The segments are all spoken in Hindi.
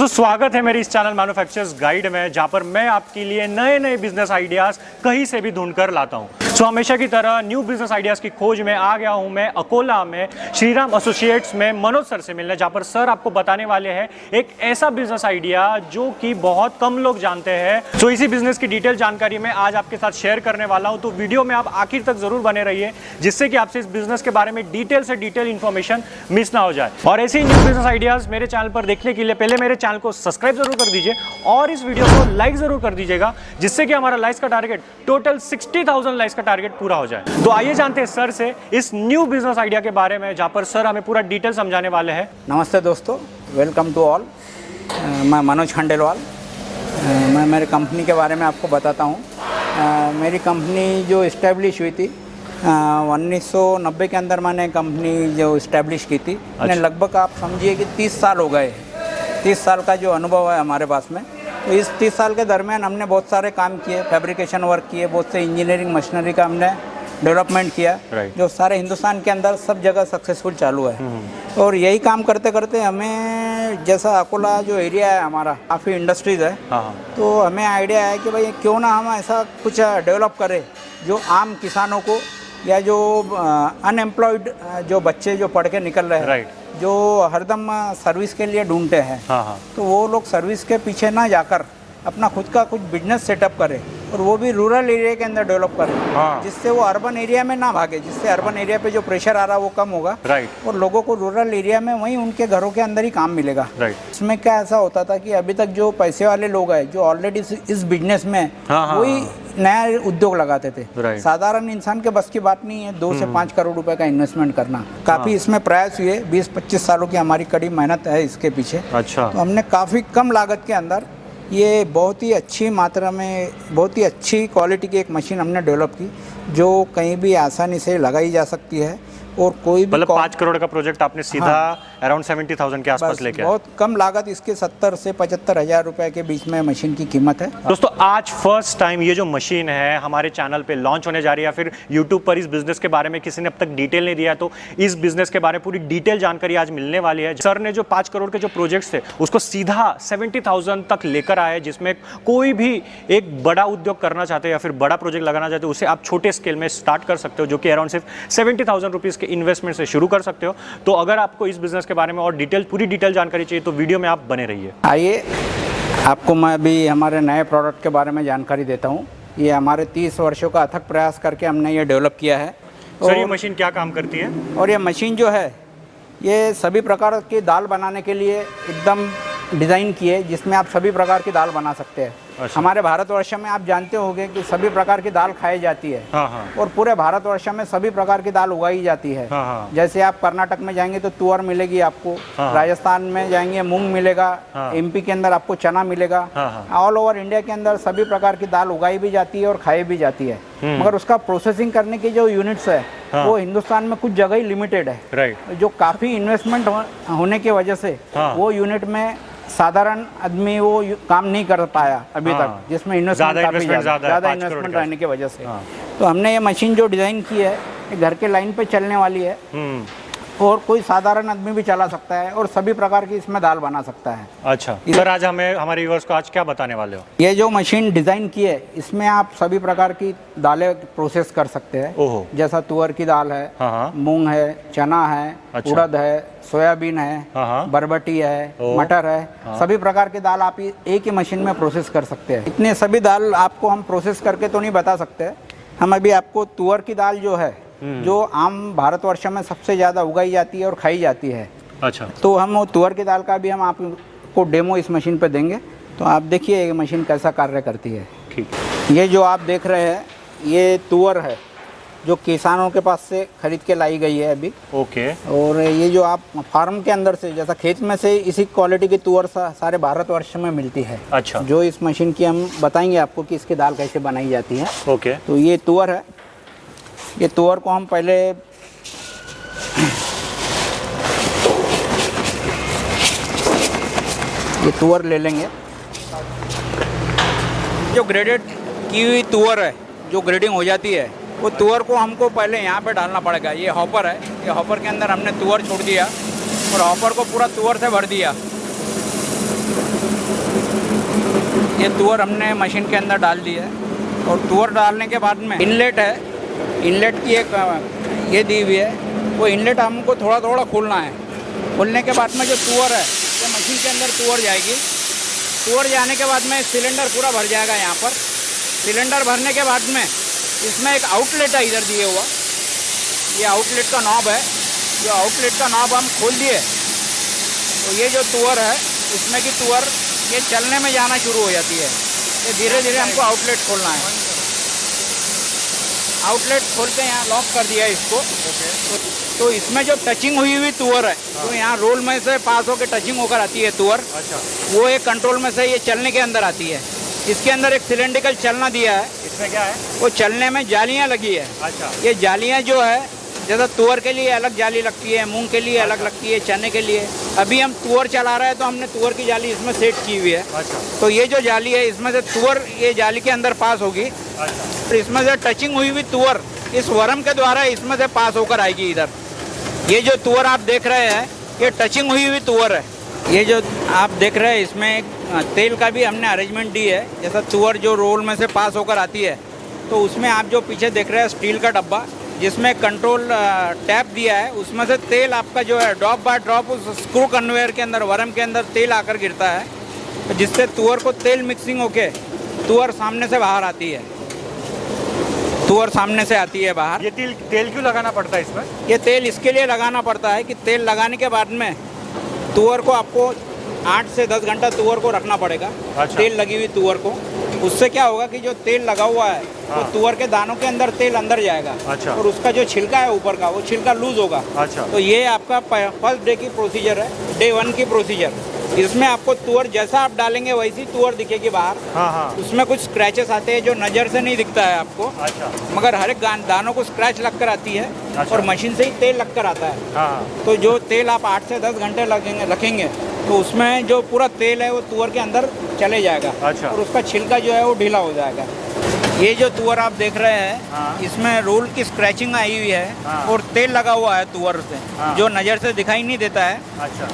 दोस्तों स्वागत है मेरे इस चैनल मैन्युफैक्चरर्स गाइड में, जहां पर मैं आपके लिए नए नए बिजनेस आइडियाज कहीं से भी ढूंढ कर लाता हूं। हमेशा की तरह न्यू बिजनेस आइडियाज की खोज में आ गया हूं मैं अकोला में श्रीराम एसोसिएट्स में मनोज सर से मिलने, जहां पर सर आपको बताने वाले हैं एक ऐसा बिजनेस आइडिया जो कि बहुत कम लोग जानते हैं। इसी बिजनेस की डिटेल जानकारी मैं आज आपके साथ शेयर करने वाला हूं, तो वीडियो में आप आखिर तक जरूर बने रहिए, जिससे कि आपसे इस बिजनेस के बारे में डिटेल से डिटेल इंफॉर्मेशन मिस ना हो जाए। और ऐसे ही न्यू बिजनेस आइडियाज मेरे चैनल पर देखने के लिए पहले मेरे चैनल को सब्सक्राइब जरूर कर दीजिए और इस वीडियो को लाइक जरूर कर दीजिएगा, जिससे कि हमारा लाइक्स का टारगेट टोटल 60,000 लाइक्स का टारगेट पूरा हो जाए। तो आइए जानते हैं सर से इस न्यू बिजनेस आइडिया के बारे में, जहां पर सर हमें पूरा डिटेल समझाने वाले हैं। नमस्ते दोस्तों, वेलकम टू ऑल। मैं मनोज खंडेलवाल। मैं मेरी कंपनी के बारे में आपको बताता हूँ। मेरी कंपनी जो इस्टेब्लिश हुई थी 1990 के अंदर मैंने कंपनी जो इस्टेब्लिश की थी। मैंने लगभग आप समझिए कि 30 साल हो गए। 30 साल का जो अनुभव है हमारे पास में। तो इस 30 साल के दरमियान हमने बहुत सारे काम किए, फैब्रिकेशन वर्क किए, बहुत से इंजीनियरिंग मशीनरी का हमने डेवलपमेंट किया, जो सारे हिंदुस्तान के अंदर सब जगह सक्सेसफुल चालू है। और यही काम करते करते हमें, जैसा अकोला जो एरिया है हमारा, काफ़ी इंडस्ट्रीज़ है, तो हमें आइडिया है कि भाई क्यों ना हम ऐसा कुछ डेवलप करें जो आम किसानों को या जो अनएम्प्लॉयड जो बच्चे जो पढ़ के निकल रहे हैं, जो हरदम सर्विस के लिए ढूंढते हैं, तो वो लोग सर्विस के पीछे ना जाकर अपना खुद का कुछ बिजनेस सेटअप करें, और वो भी रूरल एरिया के अंदर डेवलप करें, जिससे वो अर्बन एरिया में ना भागे, जिससे अर्बन एरिया पे जो प्रेशर आ रहा है वो कम होगा, और लोगों को रूरल एरिया में वहीं उनके घरों के अंदर ही काम मिलेगा। इसमें क्या ऐसा होता था कि अभी तक जो पैसे वाले लोग हैं जो ऑलरेडी इस बिजनेस में, वही नया उद्योग लगाते थे। साधारण इंसान के बस की बात नहीं है 2 से 5 करोड़ रुपए का इन्वेस्टमेंट करना। काफ़ी इसमें प्रयास हुए, 20-25 सालों की हमारी कड़ी मेहनत है इसके पीछे। तो हमने काफ़ी कम लागत के अंदर ये बहुत ही अच्छी मात्रा में, बहुत ही अच्छी क्वालिटी की एक मशीन हमने डेवलप की, जो कहीं भी आसानी से लगाई जा सकती है। और कोई भी, मतलब 5 करोड़ का प्रोजेक्ट आपने सीधा अराउंड 70,000 के आसपास लेके आए। बहुत कम लागत, इसके 70 से 75 हज़ार रुपए के बीच में मशीन की कीमत है। दोस्तों आज फर्स्ट टाइम ये जो मशीन है हमारे चैनल पे लॉन्च होने जा रही है, या फिर यूट्यूब पर इस बिजनेस के बारे में किसी ने अब तक डिटेल नहीं दिया, तो इस बिजनेस के बारे में पूरी डिटेल जानकारी आज मिलने वाली है। सर ने जो 5 करोड़ के जो प्रोजेक्ट्स थे उसको सीधा 70,000 तक लेकर आए, जिसमें कोई भी एक बड़ा उद्योग करना चाहते हैं या फिर बड़ा प्रोजेक्ट लगाना चाहते हो, उसे आप छोटे स्केल में स्टार्ट कर सकते हो, जो कि अराउंड सिर्फ 70,000 रुपीज़ के इन्वेस्टमेंट से शुरू कर सकते हो। तो अगर आपको इस बिजनेस के बारे में और पूरी डिटेल जानकारी चाहिए तो वीडियो में आप बने रहिए। आइए आपको मैं अभी हमारे नए प्रोडक्ट के बारे में जानकारी देता हूँ। ये हमारे 30 वर्षों का अथक प्रयास करके हमने ये डेवलप किया है। सर ये मशीन क्या काम करती है? और ये मशीन जो है ये सभी प्रकार की दाल बनाने के लिए एकदम डिज़ाइन की है, जिसमें आप सभी प्रकार की दाल बना सकते हैं। हमारे भारतवर्ष में आप जानते होंगे कि सभी प्रकार की दाल खाई जाती है। और पूरे भारतवर्ष में सभी प्रकार की दाल उगाई जाती है। जैसे आप कर्नाटक में जाएंगे तो तुअर मिलेगी आपको, राजस्थान में जाएंगे मूंग मिलेगा, एमपी के अंदर आपको चना मिलेगा। ऑल ओवर इंडिया के अंदर सभी प्रकार की दाल उगाई भी जाती है और खाई भी जाती है, मगर उसका प्रोसेसिंग करने की जो यूनिट्स है वो हिंदुस्तान में कुछ जगह ही लिमिटेड है, जो काफ़ी इन्वेस्टमेंट होने की वजह से वो यूनिट में साधारण आदमी वो काम नहीं कर पाया अभी तक, जिसमें ज़्यादा इन्वेस्टमेंट रहने की वजह से। तो हमने ये मशीन जो डिज़ाइन की है ये घर के लाइन पे चलने वाली है, और कोई साधारण आदमी भी चला सकता है और सभी प्रकार की इसमें दाल बना सकता है। अच्छा सर, आज हमें हमारे व्यूअर्स को आज क्या बताने वाले हो? ये जो मशीन डिज़ाइन की है इसमें आप सभी प्रकार की दालें प्रोसेस कर सकते हैं। जैसा तुअर की दाल है, मूंग है, चना है, उड़द है, सोयाबीन है, बरबटी है, मटर है, सभी प्रकार की दाल आप एक ही मशीन में प्रोसेस कर सकते हैं। इतने सभी दाल आपको हम प्रोसेस करके तो नहीं बता सकते। हम अभी आपको तुअर की दाल जो है, जो आम भारतवर्ष में सबसे ज़्यादा उगाई जाती है और खाई जाती है, तो हम वो तुअर की दाल का भी हम आपको डेमो इस मशीन पे देंगे। तो आप देखिए ये मशीन कैसा कार्य करती है। ठीक, ये जो आप देख रहे हैं ये तुअर है, जो किसानों के पास से खरीद के लाई गई है अभी। और ये जो आप फार्म के अंदर से, जैसा खेत में से इसी क्वालिटी की तुअर सारे भारतवर्ष में मिलती है। जो इस मशीन की हम बताएंगे आपको कि इसकी दाल कैसे बनाई जाती है। तो ये तुअर है, ये तुअर को हम पहले ये तुअर ले लेंगे। जो ग्रेडेड की हुई तुअर है, जो ग्रेडिंग हो जाती है, वो तुअर को हमको पहले यहाँ पे डालना पड़ेगा। ये हॉपर है, ये हॉपर के अंदर हमने तुअर छोड़ दिया और हॉपर को पूरा तुअर से भर दिया। ये तुअर हमने मशीन के अंदर डाल दी है और तुअर डालने के बाद में इनलेट है, इनलेट की एक ये दी हुई है, वो इनलेट हमको थोड़ा थोड़ा खोलना है। खोलने के बाद में जो तुअर है ये मशीन के अंदर तुअर जाएगी। तुअर जाने के बाद में सिलेंडर पूरा भर जाएगा यहाँ पर। सिलेंडर भरने के बाद में इसमें एक आउटलेट है इधर दिए हुआ, ये आउटलेट का नॉब है। जो आउटलेट का नॉब हम खोल दिए तो ये जो तुअर है इसमें की तुअर ये चलने में जाना शुरू हो जाती है। ये धीरे धीरे हमको आउटलेट खोलना है। आउटलेट खोल के यहाँ लॉक कर दिया इसको। तो इसमें जो टचिंग हुई तुअर है तो यहाँ रोल में से पास होकर टचिंग होकर आती है तुअर। अच्छा, वो एक कंट्रोल में से ये चलने के अंदर आती है। इसके अंदर एक सिलेंड्रिकल चलना दिया है, इसमें क्या है? वो चलने में जालियाँ लगी है। अच्छा, ये जालियाँ जो है जैसा तुअर के लिए अलग जाली लगती है, मूंग के लिए अलग लगती है, चने के लिए। अभी हम तुअर चला रहे हैं तो हमने तुअर की जाली इसमें सेट की हुई है। अच्छा, तो ये जो जाली है इसमें से तुअर ये जाली के अंदर पास होगी। अच्छा, तो इसमें से टचिंग हुई तुअर इस वर्म के द्वारा इसमें से पास होकर आएगी इधर। ये जो तुअर आप देख रहे हैं ये टचिंग हुई तुअर है। ये जो आप देख रहे हैं इसमें एक तेल का भी हमने अरेंजमेंट दी है। जैसा तुअर जो रोल में से पास होकर आती है तो उसमें आप जो पीछे देख रहे हैं स्टील का डब्बा जिसमें कंट्रोल टैप दिया है, उसमें से तेल आपका जो है ड्रॉप बाय ड्रॉप उस स्क्रू कन्वेयर के अंदर वर्म के अंदर तेल आकर गिरता है, तो जिससे तुअर को तेल मिक्सिंग होके तुअर सामने से बाहर आती है। तुअर सामने से आती है बाहर। ये तेल क्यों लगाना पड़ता है इसमें? ये तेल इसके लिए लगाना पड़ता है कि तेल लगाने के बाद में तुअर को आपको 8 से 10 घंटा तुअर को रखना पड़ेगा। अच्छा। तेल लगी हुई तुअर को, उससे क्या होगा कि जो तेल लगा हुआ है हाँ। तो तुअर के दानों के अंदर तेल अंदर जाएगा। अच्छा। और उसका जो छिलका है ऊपर का वो छिलका लूज होगा। अच्छा, तो ये आपका फर्स्ट डे की प्रोसीजर है, डे 1 की प्रोसीजर। इसमें आपको तुअर जैसा आप डालेंगे वैसी तुअर दिखेगी बाहर। हाँ हाँ, उसमें कुछ स्क्रैचेस आते हैं जो नज़र से नहीं दिखता है आपको, अच्छा, मगर हर एक दानों को स्क्रैच लगकर आती है। अच्छा। और मशीन से ही तेल लगकर आता है। हाँ हाँ, तो जो तेल आप 8 से 10 घंटे रखेंगे तो उसमें जो पूरा तेल है वो तुअर के अंदर चले जाएगा। अच्छा। और उसका छिलका जो है वो ढीला हो जाएगा। ये जो तुअर आप देख रहे हैं हाँ। इसमें रोल की स्क्रैचिंग आई हुई है। हाँ। और तेल लगा हुआ है तुअर से। हाँ। जो नज़र से दिखाई नहीं देता है अच्छा,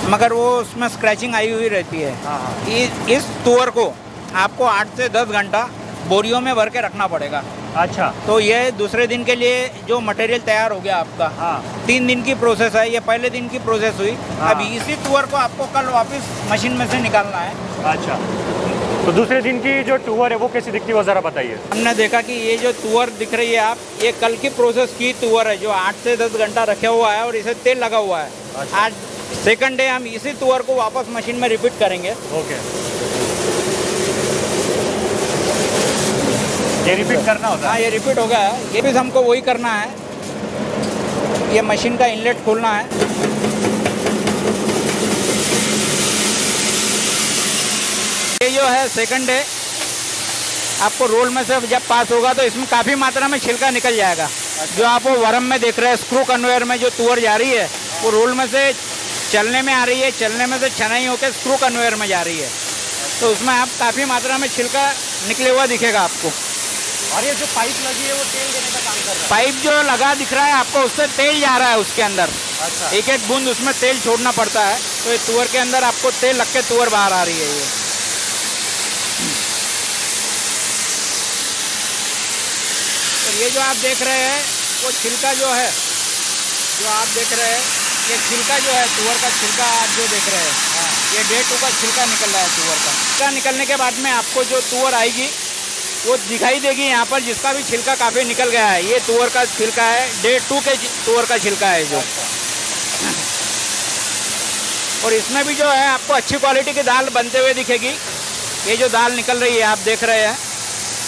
मगर वो उसमें स्क्रैचिंग आई हुई रहती है। हाँ हाँ, इस तुअर को आपको 8 से 10 घंटा बोरियों में भर के रखना पड़ेगा। अच्छा, तो ये दूसरे दिन के लिए जो मटेरियल तैयार हो गया आपका। हाँ, 3 दिन की प्रोसेस है, ये पहले दिन की प्रोसेस हुई। हाँ। अभी इसी तुअर को आपको कल वापस मशीन में से निकालना है। अच्छा। तो दूसरे दिन की जो टूर है वो कैसी दिखती है वो ज़रा बताइए। हमने देखा कि ये जो तुअर दिख रही है आप, ये कल की प्रोसेस की तुअर है जो 8 से 10 घंटा रखा हुआ है और इसे तेल लगा हुआ है। अच्छा। आज सेकंड डे हम इसी तुअर को वापस मशीन में रिपीट करेंगे। ओके, ये रिपीट करना होता हाँ, है? ये रिपीट हो गया है। ये भी हमको वही करना है। ये मशीन का इनलेट खोलना है। ये जो है सेकंड डे आपको रोल में से जब पास होगा तो इसमें काफ़ी मात्रा में छिलका निकल जाएगा। जो आप वो वर्म में देख रहे हैं स्क्रू कन्वेयर में जो तुअर जा रही है वो रोल में से चलने में आ रही है, चलने में से छनाई होकर स्क्रू कन्वेयर में जा रही है। तो उसमें आप काफ़ी मात्रा में छिलका निकले हुआ दिखेगा आपको। और ये जो पाइप लगी है वो तेल देने का काम कर रहा है? पाइप जो लगा दिख रहा है आपको उससे तेल जा रहा है उसके अंदर। अच्छा, एक एक बूंद उसमें तेल छोड़ना पड़ता है। तो ये तुअर के अंदर आपको तेल लग के तुअर बाहर आ रही है। ये तो ये जो आप देख रहे हैं वो छिलका जो है, जो आप देख रहे हैं ये छिलका जो है तुअर का छिलका आप जो देख रहे हैं, ये डे 2 का छिलका निकल रहा है तुअर का। छिलका निकलने के बाद में आपको जो तुअर आएगी वो दिखाई देगी यहाँ पर, जिसका भी छिलका काफ़ी निकल गया है। ये तुअर का छिलका है, डे 2 के तुअर का छिलका है जो। और इसमें भी जो है आपको अच्छी क्वालिटी की दाल बनते हुए दिखेगी। ये जो दाल निकल रही है आप देख रहे हैं,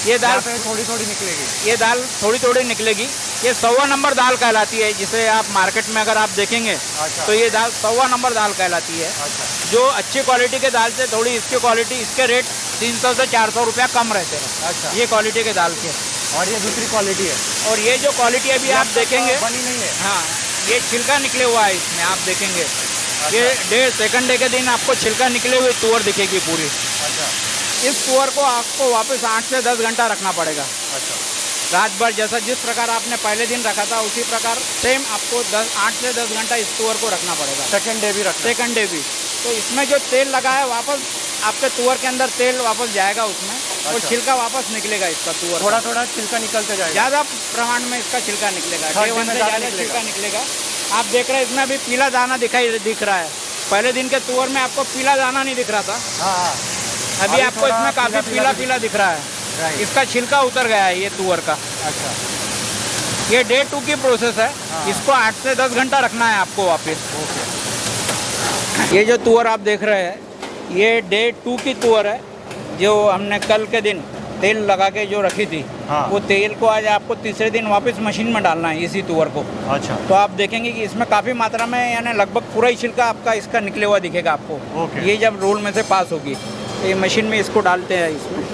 ये दाल थोड़ी थोड़ी निकलेगी। ये दाल थोड़ी थोड़ी निकलेगी। ये 100वां नंबर दाल कहलाती है, जिसे आप मार्केट में अगर आप देखेंगे अच्छा। तो ये दाल 100वां नंबर दाल कहलाती है। अच्छा, जो अच्छी क्वालिटी के दाल से थोड़ी इसकी क्वालिटी, इसके रेट 300 से 400 रुपया कम रहते हैं। अच्छा। ये क्वालिटी के दाल के। और ये दूसरी क्वालिटी है? और ये जो क्वालिटी अभी आप देखेंगे, बनी नहीं है? हाँ, ये छिलका निकले हुआ है इसमें आप देखेंगे। ये सेकंड डे के दिन आपको छिलका निकले हुए तुअर दिखेगी पूरी। अच्छा, इस तुअर को आपको वापस 8 से 10 घंटा रखना पड़ेगा। अच्छा, रात भर जैसा जिस प्रकार आपने पहले दिन रखा था उसी प्रकार सेम आपको 8 से 10 घंटा इस तुअर को रखना पड़ेगा। सेकंड डे भी रखना है? सेकंड डे भी। तो इसमें जो तेल लगा है वापस आपके तुअर के अंदर तेल वापस जाएगा उसमें और अच्छा। छिलका वापस निकलेगा इसका तुअर का। थोड़ा थोड़ा छिलका निकलते जाएगा। ज़्यादा प्रमाण में इसका छिलका निकलेगा, थर्ड डे दिन वन में से ज़्यादा ज़्यादा निकलेगा। छिलका निकलेगा। आप देख रहे हैं इसमें अभी पीला दाना दिख रहा है। पहले दिन के तुअर में आपको पीला दाना नहीं दिख रहा था, हाँ हाँ अभी अभी आपको थोड़ा इसमें काफ़ी पीला पीला पीला दिख रहा है। राइट। इसका छिलका उतर गया है ये तुअर का। अच्छा ये डे 2 की प्रोसेस है। हाँ। इसको 8 से 10 घंटा रखना है आपको वापस। ओके। ये जो तुअर आप देख रहे हैं ये डे 2 की तुअर है, जो हमने कल के दिन तेल लगा के जो रखी थी, हाँ। वो तेल को आज आपको तीसरे दिन वापस मशीन में डालना है इसी तुअर को। अच्छा तो आप देखेंगे कि इसमें काफ़ी मात्रा में यानी लगभग पूरा ही छिलका आपका इसका निकले हुआ दिखेगा आपको। ओके। ये जब रोल में से पास होगी तो ये मशीन में इसको डालते हैं इसमें।